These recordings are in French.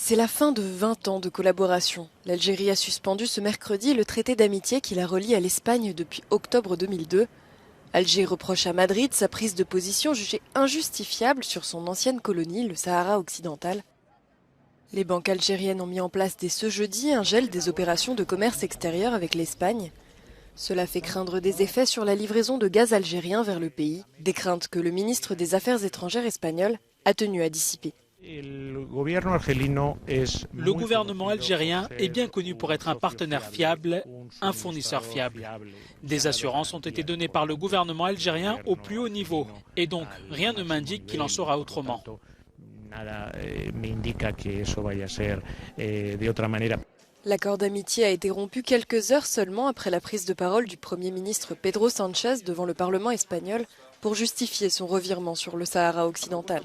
C'est la fin de 20 ans de collaboration. L'Algérie a suspendu ce mercredi le traité d'amitié qui la relie à l'Espagne depuis octobre 2002. Alger reproche à Madrid sa prise de position jugée injustifiable sur son ancienne colonie, le Sahara occidental. Les banques algériennes ont mis en place dès ce jeudi un gel des opérations de commerce extérieur avec l'Espagne. Cela fait craindre des effets sur la livraison de gaz algérien vers le pays, des craintes que le ministre des Affaires étrangères espagnol a tenu à dissiper. Le gouvernement algérien est bien connu pour être un partenaire fiable, un fournisseur fiable. Des assurances ont été données par le gouvernement algérien au plus haut niveau, et donc rien ne m'indique qu'il en sera autrement. L'accord d'amitié a été rompu quelques heures seulement après la prise de parole du Premier ministre Pedro Sánchez devant le Parlement espagnol pour justifier son revirement sur le Sahara occidental.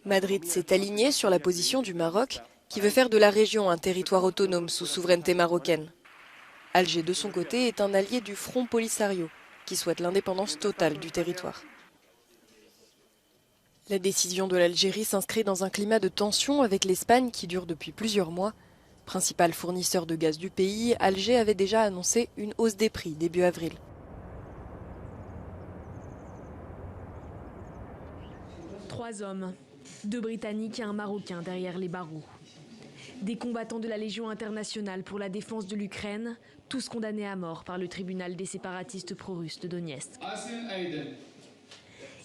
Madrid s'est aligné sur la position du Maroc, qui veut faire de la région un territoire autonome sous souveraineté marocaine. Alger, de son côté, est un allié du Front Polisario, qui souhaite l'indépendance totale du territoire. La décision de l'Algérie s'inscrit dans un climat de tension avec l'Espagne qui dure depuis plusieurs mois. Principal fournisseur de gaz du pays, Alger avait déjà annoncé une hausse des prix début avril. Trois hommes, 2 Britanniques et un Marocain derrière les barreaux. Des combattants de la Légion internationale pour la défense de l'Ukraine, tous condamnés à mort par le tribunal des séparatistes pro-russes de Donetsk.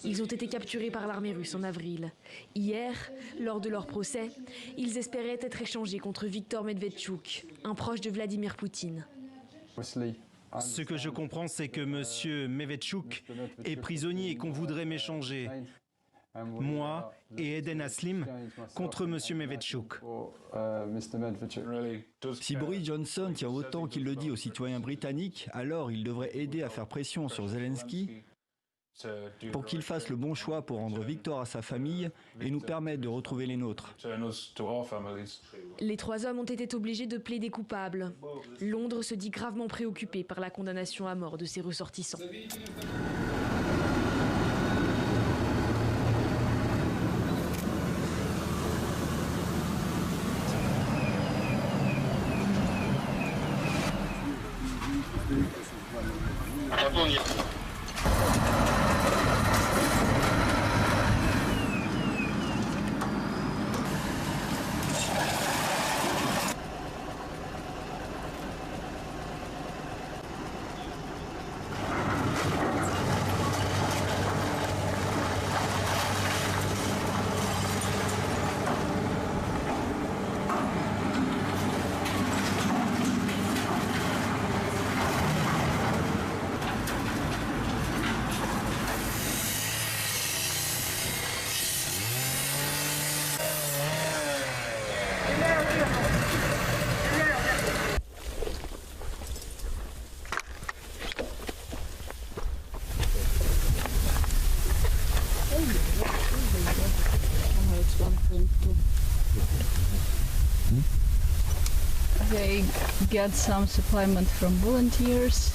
Ils ont été capturés par l'armée russe en avril. Hier, lors de leur procès, ils espéraient être échangés contre Viktor Medvedchuk, un proche de Vladimir Poutine. Ce que je comprends, c'est que M. Medvedchuk est prisonnier et qu'on voudrait m'échanger, moi et Eden Aslim, contre M. Medvedchuk. Si Boris Johnson tient autant qu'il le dit aux citoyens britanniques, alors il devrait aider à faire pression sur Zelensky pour qu'il fasse le bon choix pour rendre victoire à sa famille et nous permettre de retrouver les nôtres. Les 3 hommes ont été obligés de plaider coupables. Londres se dit gravement préoccupé par la condamnation à mort de ses ressortissants. They get some supplement from volunteers.